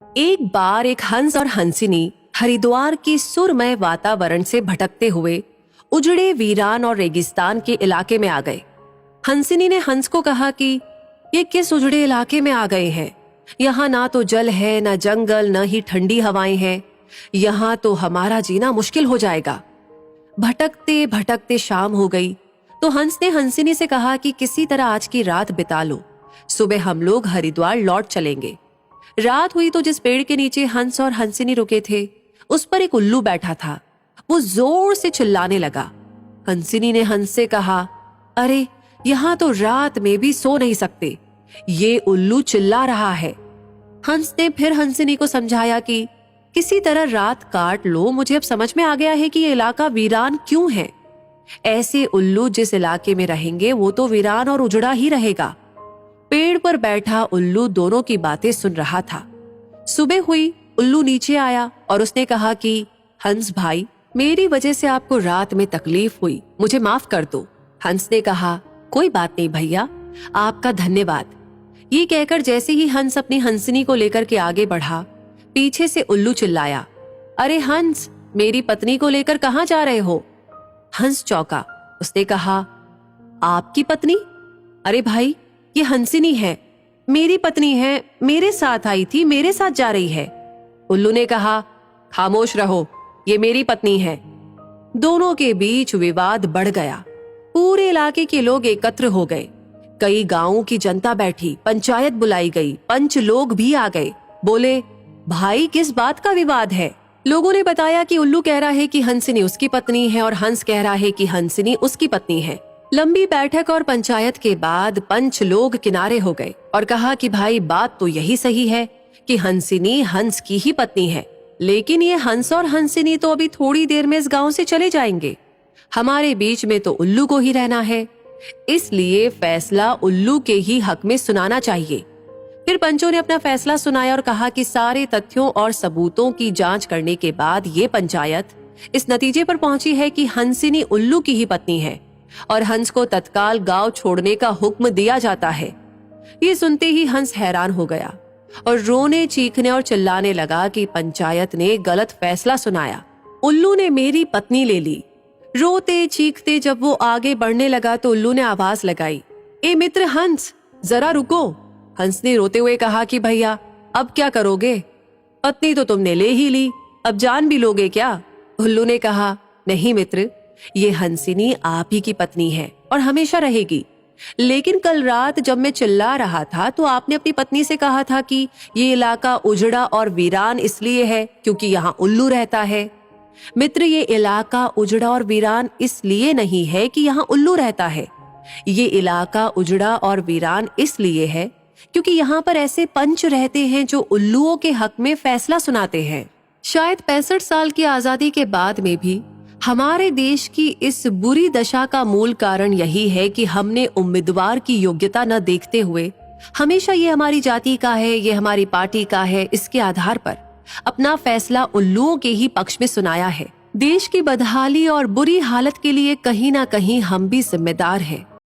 एक बार एक हंस और हंसिनी हरिद्वार के सुरमय वातावरण से भटकते हुए उजड़े वीरान और रेगिस्तान के इलाके में आ गए। हंसिनी ने हंस को कहा कि ये किस उजड़े इलाके में आ गए हैं? यहाँ ना तो जल है, ना जंगल, न ही ठंडी हवाएं हैं। यहाँ तो हमारा जीना मुश्किल हो जाएगा। भटकते भटकते शाम हो गई तो हंस ने हंसिनी से कहा कि किसी तरह आज की रात बिता लो, सुबह हम लोग हरिद्वार लौट चलेंगे। रात हुई तो जिस पेड़ के नीचे हंस और हंसिनी रुके थे उस पर एक उल्लू बैठा था। वो जोर से चिल्लाने लगा। हंसिनी ने हंस से कहा, अरे यहाँ तो रात में भी सो नहीं सकते, ये उल्लू चिल्ला रहा है। हंस ने फिर हंसिनी को समझाया कि किसी तरह रात काट लो, मुझे अब समझ में आ गया है कि ये इलाका वीरान क्यों है। ऐसे उल्लू जिस इलाके में रहेंगे वो तो वीरान और उजड़ा ही रहेगा। पेड़ पर बैठा उल्लू दोनों की बातें सुन रहा था। सुबह हुई, उल्लू नीचे आया और उसने कहा कि हंस भाई, मेरी वजह से आपको रात में तकलीफ हुई, मुझे माफ कर दो। हंस ने कहा, कोई बात नहीं भैया, आपका धन्यवाद। ये कहकर जैसे ही हंस अपनी हंसिनी को लेकर के आगे बढ़ा, पीछे से उल्लू चिल्लाया, अरे हंस, मेरी पत्नी को लेकर कहाँ जा रहे हो? हंस चौंका। उसने कहा, आपकी पत्नी? अरे भाई, ये हंसिनी है, मेरी पत्नी है, मेरे साथ आई थी, मेरे साथ जा रही है। उल्लू ने कहा, खामोश रहो, ये मेरी पत्नी है। दोनों के बीच विवाद बढ़ गया। पूरे इलाके के लोग एकत्र हो गए। कई गांवों की जनता बैठी, पंचायत बुलाई गई, पंच लोग भी आ गए। बोले, भाई किस बात का विवाद है? लोगों ने बताया कि उल्लू कह रहा है कि हंसिनी उसकी पत्नी है और हंस कह रहा है कि हंसिनी उसकी पत्नी है। लंबी बैठक और पंचायत के बाद पंच लोग किनारे हो गए और कहा कि भाई बात तो यही सही है कि हंसिनी हंस की ही पत्नी है, लेकिन ये हंस और हंसिनी तो अभी थोड़ी देर में इस गांव से चले जाएंगे। हमारे बीच में तो उल्लू को ही रहना है, इसलिए फैसला उल्लू के ही हक में सुनाना चाहिए। फिर पंचों ने अपना फैसला सुनाया और कहा कि सारे तथ्यों और सबूतों की जांच करने के बाद ये पंचायत इस नतीजे पर पहुंची है कि हंसिनी उल्लू की ही पत्नी है और हंस को तत्काल गांव छोड़ने का हुक्म दिया जाता है। ये सुनते ही हंस हैरान हो गया और रोने, चीखने और चिल्लाने लगा कि पंचायत ने गलत फैसला सुनाया, उल्लू ने मेरी पत्नी ले ली। रोते चीखते जब वो आगे बढ़ने लगा तो उल्लू ने आवाज लगाई, ए मित्र हंस, जरा रुको। हंस ने रोते हुए कहा कि भैया अब क्या करोगे? पत्नी तो तुमने ले ही ली, अब जान भी लोगे क्या? उल्लू ने कहा, नहीं मित्र, ये हंसिनी आप ही की पत्नी है और हमेशा रहेगी। लेकिन कल रात जब मैं चिल्ला रहा था तो आपने अपनी पत्नी से कहा था कि ये इलाका उजड़ा और वीरान इसलिए है क्योंकि यहाँ उल्लू रहता है। मित्र, ये इलाका उजड़ा और वीरान इसलिए नहीं है कि यहाँ उल्लू रहता है। ये इलाका उजड़ा और वीरान इसलिए है क्योंकि यहाँ पर ऐसे पंच रहते हैं जो उल्लुओं के हक में फैसला सुनाते हैं। शायद 65 साल की आजादी के बाद में भी हमारे देश की इस बुरी दशा का मूल कारण यही है कि हमने उम्मीदवार की योग्यता न देखते हुए हमेशा ये हमारी जाति का है, ये हमारी पार्टी का है, इसके आधार पर अपना फैसला उल्लुओं के ही पक्ष में सुनाया है। देश की बदहाली और बुरी हालत के लिए कहीं ना कहीं हम भी जिम्मेदार हैं।